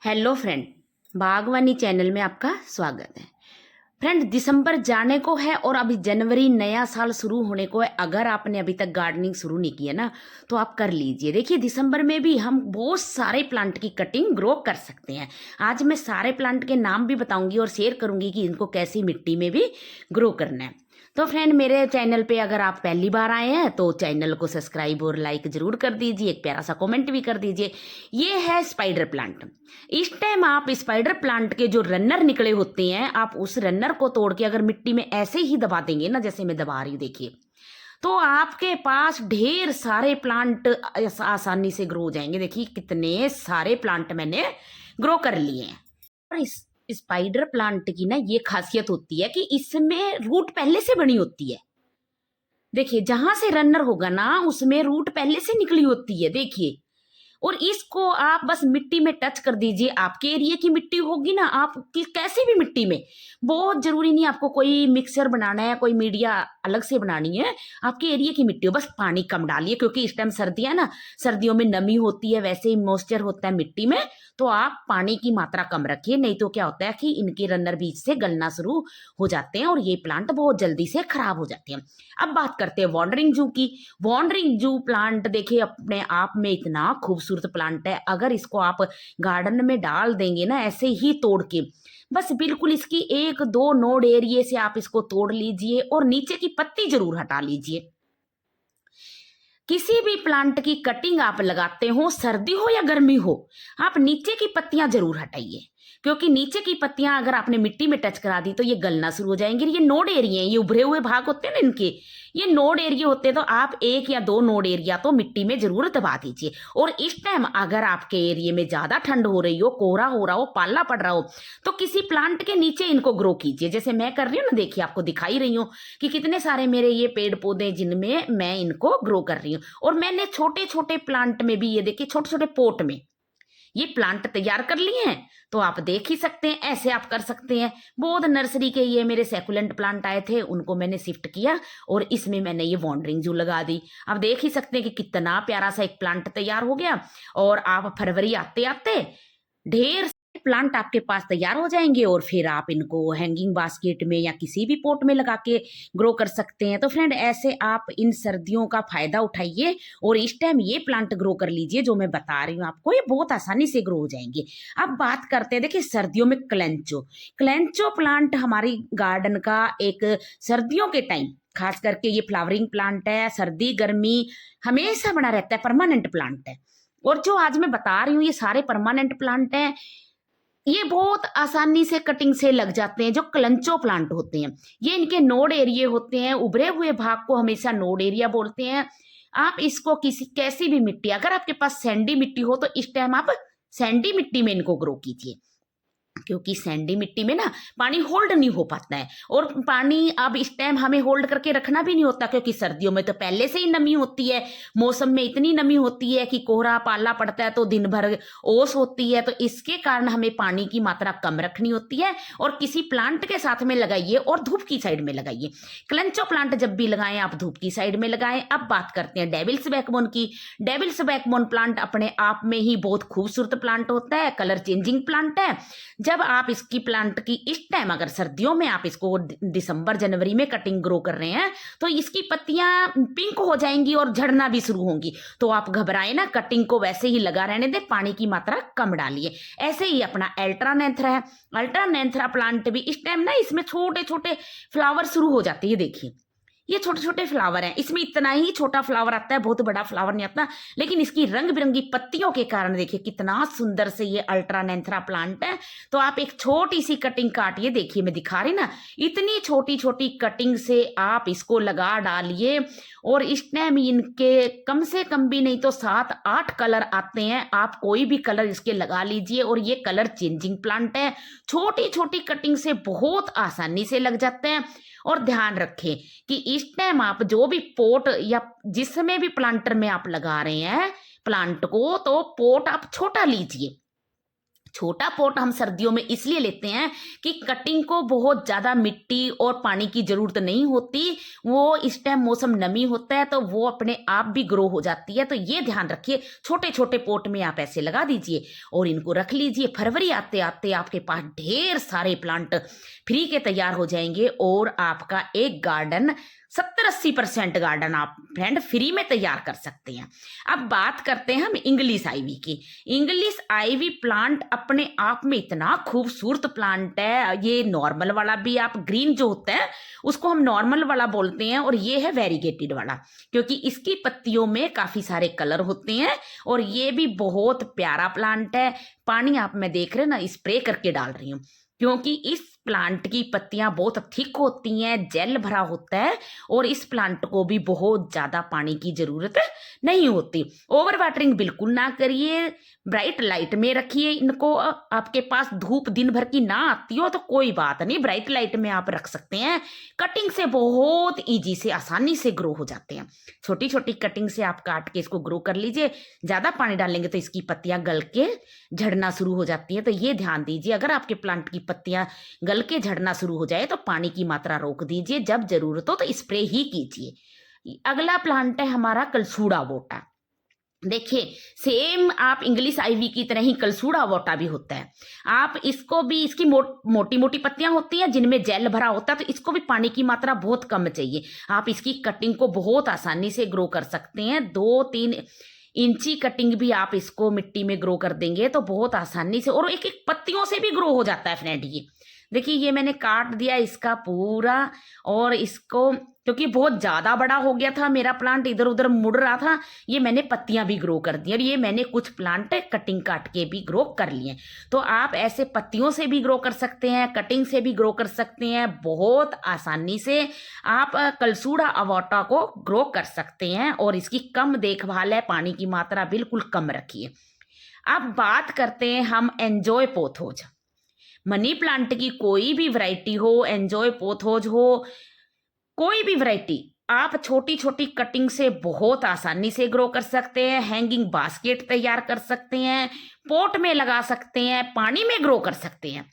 Hello friend, बागवानी channel में आपका स्वागत है। फ्रेंड, दिसंबर जाने को है और अभी जनवरी नया साल शुरू होने को है। अगर आपने अभी तक गार्डनिंग शुरू नहीं की है ना, तो आप कर लीजिए। देखिए, दिसंबर में भी हम बहुत सारे प्लांट की कटिंग ग्रो कर सकते हैं। आज मैं सारे प्लांट के नाम भी बताऊंगी और शेयर करूंगी कि इनको कैसी मिट्टी में भी ग्रो करना है। तो फ्रेंड, मेरे चैनल पे अगर आप पहली बार आए हैं तो चैनल को सब्सक्राइब और लाइक जरूर कर दीजिए, एक प्यारा सा कमेंट भी कर दीजिए। ये है स्पाइडर प्लांट। इस टाइम आप स्पाइडर प्लांट के जो रनर निकले होते हैं, आप उस रनर को तोड़ के अगर मिट्टी में ऐसे ही दबा देंगे ना, जैसे मैं दबा रही हूँ, देखिए, तो आपके पास ढेर सारे प्लांट आसानी से ग्रो हो जाएंगे। देखिए कितने सारे प्लांट मैंने ग्रो कर लिए हैं। और इस स्पाइडर प्लांट की ना ये खासियत होती है कि इसमें रूट पहले से बनी होती है। देखिए, जहां से रनर होगा ना उसमें रूट पहले से निकली होती है, देखिए। और इसको आप बस मिट्टी में टच कर दीजिए। आपके एरिया की मिट्टी होगी ना, आप कैसी भी मिट्टी में, बहुत जरूरी नहीं आपको कोई मिक्सर बनाना है, कोई मीडिया अलग से बनानी है। आपके एरिया की मिट्टी हो, बस पानी कम डालिए, क्योंकि इस टाइम सर्दियां ना, सर्दियों में नमी होती है, वैसे ही मॉइस्चर होता है मिट्टी में। तो आप पानी की मात्रा कम रखिए, नहीं तो क्या होता है कि इनके रनर बीज से गलना शुरू हो जाते हैं और ये प्लांट बहुत जल्दी से खराब हो जाते हैं। अब बात करते हैं वॉन्डरिंग जू की। वॉन्डरिंग जू प्लांट देखिए अपने आप में इतना खूबसूरत प्लांट है। अगर इसको आप गार्डन में डाल देंगे ना, ऐसे ही तोड़ के, बस बिल्कुल इसकी एक दो नोड एरिया से आप इसको तोड़ लीजिए और नीचे की पत्ती जरूर हटा लीजिए। किसी भी प्लांट की कटिंग आप लगाते हो, सर्दी हो या गर्मी हो, आप नीचे की पत्तियां जरूर हटाइए, क्योंकि नीचे की पत्तियां अगर आपने मिट्टी में टच करा दी तो ये गलना शुरू हो जाएंगे। ये नोड एरिया है, ये उभरे हुए भाग होते हैं ना इनके, ये नोड एरिया होते हैं। तो आप एक या दो नोड एरिया तो मिट्टी में जरूर दबा दीजिए। और इस टाइम अगर आपके एरिया में ज्यादा ठंड हो रही हो, कोहरा हो रहा हो, पाला पड़ रहा हो, तो किसी प्लांट के नीचे इनको ग्रो कीजिए, जैसे मैं कर रही हूँ ना। देखिए, आपको दिखाई रही हूँ कि कितने सारे मेरे ये पेड़ पौधे जिनमें मैं इनको ग्रो कर रही हूँ। और मैंने छोटे छोटे प्लांट में भी, ये देखिए, छोटे छोटे पोट में ये प्लांट तैयार कर लिए हैं। तो आप देख ही सकते हैं, ऐसे आप कर सकते हैं। बहुत नर्सरी के ये मेरे सेकुलेंट प्लांट आए थे, उनको मैंने शिफ्ट किया और इसमें मैंने ये वॉन्डरिंग जू लगा दी। आप देख ही सकते हैं कि कितना प्यारा सा एक प्लांट तैयार हो गया। और आप फरवरी आते आते ढेर सारे प्लांट आपके पास तैयार हो जाएंगे और फिर आप इनको हैंगिंग बास्केट में या किसी भी पोट में लगा के ग्रो कर सकते हैं। तो फ्रेंड, ऐसे आप इन सर्दियों का फायदा उठाइए और इस टाइम ये प्लांट ग्रो कर लीजिए जो मैं बता रही हूँ आपको, ये बहुत आसानी से ग्रो हो जाएंगे। अब बात करते हैं, देखिए, सर्दियों में क्लेंचो। क्लेंचो प्लांट हमारी गार्डन का एक सर्दियों के टाइम खास करके ये फ्लावरिंग प्लांट है। सर्दी गर्मी हमेशा बना रहता है, परमानेंट प्लांट है। और जो आज मैं बता रही हूँ ये सारे परमानेंट प्लांट हैं। ये बहुत आसानी से कटिंग से लग जाते हैं। जो क्लंचो प्लांट होते हैं, ये इनके नोड एरिया होते हैं, उभरे हुए भाग को हमेशा नोड एरिया बोलते हैं। आप इसको किसी कैसी भी मिट्टी, अगर आपके पास सैंडी मिट्टी हो तो इस टाइम आप सैंडी मिट्टी में इनको ग्रो कीजिए, क्योंकि सैंडी मिट्टी में ना पानी होल्ड नहीं हो पाता है। और पानी अब इस टाइम हमें होल्ड करके रखना भी नहीं होता, क्योंकि सर्दियों में तो पहले से ही नमी होती है। मौसम में इतनी नमी होती है कि कोहरा पाला पड़ता है तो दिन भर ओस होती है। तो इसके कारण हमें पानी की मात्रा कम रखनी होती है। और किसी प्लांट के साथ में लगाइए और धूप की साइड में लगाइए। क्लंचो प्लांट जब भी लगाएं आप धूप की साइड में लगाएं। अब बात करते हैं डेविल्स बैकबोन की। डेविल्स बैकबोन प्लांट अपने आप में ही बहुत खूबसूरत प्लांट होता है, कलर चेंजिंग प्लांट है। जब आप इसकी प्लांट की इस टाइम अगर सर्दियों में आप इसको दिसंबर जनवरी में कटिंग ग्रो कर रहे हैं, तो इसकी पत्तियां पिंक हो जाएंगी और झड़ना भी शुरू होंगी। तो आप घबराए ना, कटिंग को वैसे ही लगा रहने दे, पानी की मात्रा कम डालिए। ऐसे ही अपना अल्ट्रानेंथरा है। अल्ट्रानेंथरा प्लांट भी इस टाइम ना, इसमें छोटे छोटे फ्लावर शुरू हो जाते हैं। देखिए, ये छोटे छोटे फ्लावर हैं, इसमें इतना ही छोटा फ्लावर आता है, बहुत बड़ा फ्लावर नहीं आता। लेकिन इसकी रंग बिरंगी पत्तियों के कारण देखिए कितना सुंदर से ये अल्ट्रानेंथरा प्लांट है। तो आप एक छोटी सी कटिंग काटिए, देखिए मैं दिखा रही ना, इतनी छोटी छोटी कटिंग से आप इसको लगा डालिए। और इस टाइम इनके कम से कम भी नहीं तो 7-8 कलर आते हैं। आप कोई भी कलर इसके लगा लीजिए और ये कलर चेंजिंग प्लांट है। छोटी छोटी कटिंग से बहुत आसानी से लग जाते हैं। और ध्यान रखें कि इस टाइम आप जो भी पोट या जिसमें भी प्लांटर में आप लगा रहे हैं प्लांट को, तो पोट आप छोटा लीजिए। छोटा पॉट हम सर्दियों में इसलिए लेते हैं कि कटिंग को बहुत ज़्यादा मिट्टी और पानी की ज़रूरत नहीं होती। वो इस टाइम मौसम नमी होता है तो वो अपने आप भी ग्रो हो जाती है। तो ये ध्यान रखिए, छोटे छोटे पॉट में आप ऐसे लगा दीजिए और इनको रख लीजिए। फरवरी आते आते आपके पास ढेर सारे प्लांट फ्री के तैयार हो जाएंगे और आपका एक गार्डन 70-80% गार्डन आप फ्रेंड फ्री में तैयार कर सकते हैं। अब बात करते हैं हम इंग्लिश आईवी की। इंग्लिश आईवी प्लांट अपने आप में इतना खूबसूरत प्लांट है। ये नॉर्मल वाला भी, आप ग्रीन जो होता है उसको हम नॉर्मल वाला बोलते हैं, और ये है वेरीगेटेड वाला, क्योंकि इसकी पत्तियों में काफी सारे कलर होते हैं। और ये भी बहुत प्यारा प्लांट है। पानी आप मैं देख रहे हैं ना, स्प्रे करके डाल रही हूँ, क्योंकि इस प्लांट की पत्तियां बहुत थिक होती हैं, जेल भरा होता है, और इस प्लांट को भी बहुत ज्यादा पानी की जरूरत नहीं होती। ओवर वाटरिंग बिल्कुल ना करिए, ब्राइट लाइट में रखिए इनको। आपके पास धूप दिन भर की ना आती हो तो कोई बात नहीं, ब्राइट लाइट में आप रख सकते हैं। कटिंग से बहुत इजी से, आसानी से ग्रो हो जाते हैं। छोटी छोटी कटिंग से आप काट के इसको ग्रो कर लीजिए। ज्यादा पानी डालेंगे तो इसकी पत्तियां गल के झड़ना शुरू हो जाती है। तो ये ध्यान दीजिए, अगर आपके प्लांट की पत्तियां गल के झड़ना शुरू हो जाए तो पानी की मात्रा रोक दीजिए। जब जरूरत हो तो स्प्रे ही कीजिए। अगला प्लांट है हमारा कलसूड़ा वोटा। देखिए, सेम आप इंग्लिश आईवी की तरह ही कलसूड़ा वोटा भी होता है। आप इसको भी, इसकी मोटी मोटी पत्तियां होती हैं जिनमें जेल भरा होता है, तो इसको भी पानी की मात्रा बहुत कम चाहिए। आप इसकी कटिंग को बहुत आसानी से ग्रो कर सकते हैं। 2-3 इंची कटिंग भी आप इसको मिट्टी में ग्रो कर देंगे तो बहुत आसानी से, और एक एक पत्तियों से भी ग्रो हो जाता है फ्रेंड। ये देखिए, ये मैंने काट दिया इसका पूरा, और इसको क्योंकि बहुत ज्यादा बड़ा हो गया था मेरा प्लांट, इधर उधर मुड़ रहा था, ये मैंने पत्तियां भी ग्रो कर दी। और ये मैंने कुछ प्लांट कटिंग काट के भी ग्रो कर लिए। तो आप ऐसे पत्तियों से भी ग्रो कर सकते हैं, कटिंग से भी ग्रो कर सकते हैं। बहुत आसानी से आप कलसूड़ा अवोटा को ग्रो कर सकते हैं, और इसकी कम देखभाल है, पानी की मात्रा बिल्कुल कम रखिए। अब बात करते हैं हम एंजॉय पोथोज। मनी प्लांट की कोई भी वैरायटी हो, एंजॉय पोथोज हो, कोई भी वैरायटी, आप छोटी छोटी कटिंग से बहुत आसानी से ग्रो कर सकते हैं। हैंगिंग बास्केट तैयार कर सकते हैं, पॉट में लगा सकते हैं, पानी में ग्रो कर सकते हैं।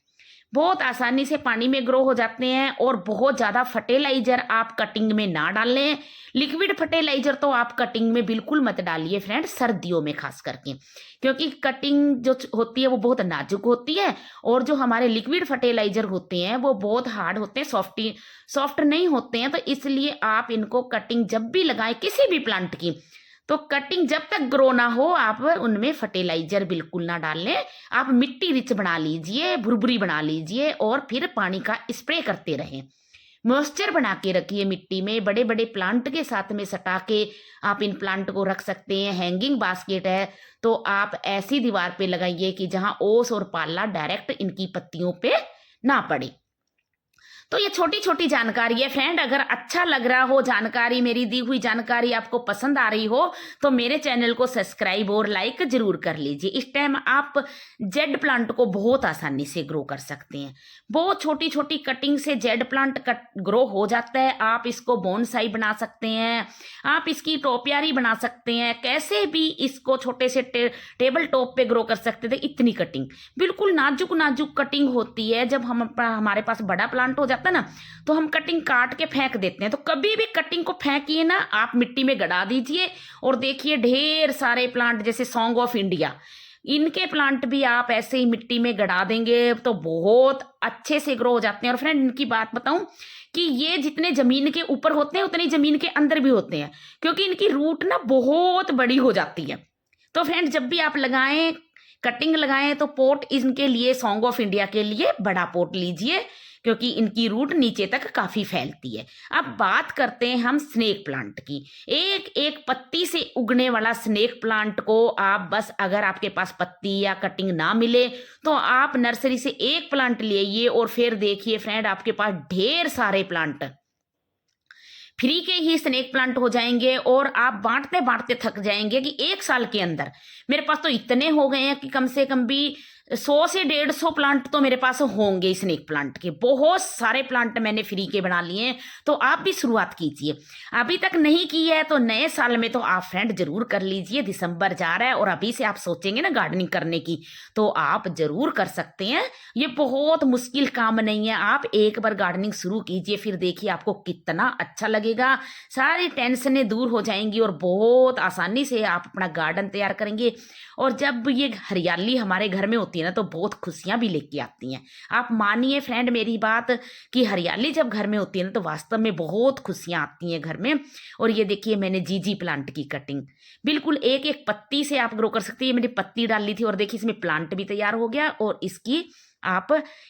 बहुत आसानी से पानी में ग्रो हो जाते हैं। और बहुत ज़्यादा फर्टिलाइजर आप कटिंग में ना डालें। लिक्विड फर्टिलाइजर तो आप कटिंग में बिल्कुल मत डालिए फ्रेंड, सर्दियों में खास करके, क्योंकि कटिंग जो होती है वो बहुत नाजुक होती है, और जो हमारे लिक्विड फर्टिलाइजर होते हैं वो बहुत हार्ड होते हैं, सॉफ्ट नहीं होते हैं। तो इसलिए आप इनको कटिंग जब भी लगाएं किसी भी प्लांट की, तो कटिंग जब तक ग्रो ना हो आप उनमें फर्टिलाइजर बिल्कुल ना डालें। आप मिट्टी रिच बना लीजिए, भुरभुरी बना लीजिए, और फिर पानी का स्प्रे करते रहें। मॉइस्चर बना के रखिए मिट्टी में। बड़े बड़े प्लांट के साथ में सटा के आप इन प्लांट को रख सकते हैं। हैंगिंग बास्केट है तो आप ऐसी दीवार पे लगाइए कि जहां ओस और पाला डायरेक्ट इनकी पत्तियों पे ना पड़े। तो ये छोटी छोटी जानकारी है फ्रेंड। अगर अच्छा लग रहा हो जानकारी, मेरी दी हुई जानकारी आपको पसंद आ रही हो, तो मेरे चैनल को सब्सक्राइब और लाइक जरूर कर लीजिए। इस टाइम आप जेड प्लांट को बहुत आसानी से ग्रो कर सकते हैं। बहुत छोटी छोटी कटिंग से जेड प्लांट ग्रो हो जाता है। आप इसको बोनसाई बना सकते हैं, आप इसकी टोपियारी बना सकते हैं, कैसे भी इसको छोटे से टेबल टॉप पे ग्रो कर सकते थे। इतनी कटिंग बिल्कुल नाजुक नाजुक कटिंग होती है। जब हमारे पास बड़ा प्लांट हो जाता है ना, तो हम कटिंग काट के फेंक देते हैं। तो कभी भी कटिंग को फेंकिए ना, आप मिट्टी में गड़ा दीजिए। और देखिए ढेर सारे प्लांट, जैसे सॉन्ग ऑफ इंडिया, इनके प्लांट भी आप ऐसे ही मिट्टी में गड़ा देंगे तो बहुत अच्छे से ग्रो हो जाते हैं। और फ्रेंड इनकी बात बताऊं कि ये जितने जमीन के ऊपर होते हैं उतनी जमीन के अंदर भी होते हैं, क्योंकि इनकी रूट ना बहुत बड़ी हो जाती है। तो फ्रेंड जब भी आप लगाएं, कटिंग लगाएं, तो पोट इनके लिए, सॉन्ग ऑफ इंडिया के लिए बड़ा पोट लीजिए, क्योंकि इनकी रूट नीचे तक काफी फैलती है। अब बात करते हैं हम स्नेक प्लांट की। एक एक पत्ती से उगने वाला स्नेक प्लांट को आप बस, अगर आपके पास पत्ती या कटिंग ना मिले तो आप नर्सरी से एक प्लांट ले आइए, और फिर देखिए फ्रेंड आपके पास ढेर सारे प्लांट फ्री के ही स्नेक प्लांट हो जाएंगे। और आप बांटते बांटते थक जाएंगे कि एक साल के अंदर मेरे पास तो इतने हो गए हैं कि कम से कम भी 100 से 150 प्लांट तो मेरे पास होंगे स्नेक प्लांट के। बहुत सारे प्लांट मैंने फ्री के बना लिए हैं, तो आप भी शुरुआत कीजिए। अभी तक नहीं की है तो नए साल में तो आप फ्रेंड जरूर कर लीजिए। दिसंबर जा रहा है और अभी से आप सोचेंगे ना गार्डनिंग करने की, तो आप जरूर कर सकते हैं। ये बहुत मुश्किल काम नहीं है। आप एक बार गार्डनिंग शुरू कीजिए, फिर देखिए आपको कितना अच्छा लगेगा। सारी टेंशनें दूर हो जाएंगी और बहुत आसानी से आप अपना गार्डन तैयार करेंगे। और जब ये हरियाली हमारे घर में होती है ना, तो बहुत खुशियां भी लेके आती हैं। आप मानिए फ्रेंड मेरी बात, कि हरियाली जब घर में होती है ना, तो वास्तव में बहुत खुशियां आती हैं घर में। और ये देखिए मैंने जीजी प्लांट की कटिंग, बिल्कुल एक एक पत्ती से आप ग्रो कर सकते हैं। ये मैंने पत्ती डाली थी और देखिए इसमें प्लांट भी तैयार हो गया। और इसकी आप,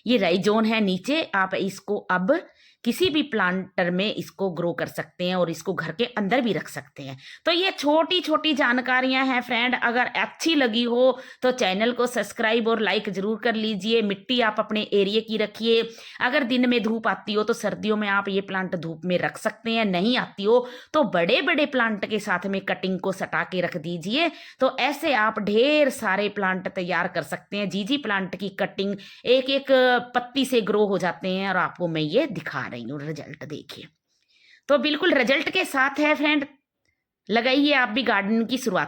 ये राइजोन है नीचे, आप इसको अब किसी भी प्लांटर में इसको ग्रो कर सकते हैं और इसको घर के अंदर भी रख सकते हैं। तो ये छोटी छोटी जानकारियां हैं फ्रेंड। अगर अच्छी लगी हो तो चैनल को सब्सक्राइब और लाइक जरूर कर लीजिए। मिट्टी आप अपने एरिया की रखिए। अगर दिन में धूप आती हो तो सर्दियों में आप ये प्लांट धूप में रख सकते हैं। नहीं आती हो तो बड़े बड़े प्लांट के साथ में कटिंग को सटा के रख दीजिए। तो ऐसे आप ढेर सारे प्लांट तैयार कर सकते हैं। जीजी प्लांट की कटिंग एक एक पत्ती से ग्रो हो जाते हैं और आपको मैं ये दिखा रही हूँ। रिजल्ट देखिए, तो बिल्कुल रिजल्ट के साथ है फ्रेंड। लगाइए आप भी गार्डन की शुरुआत।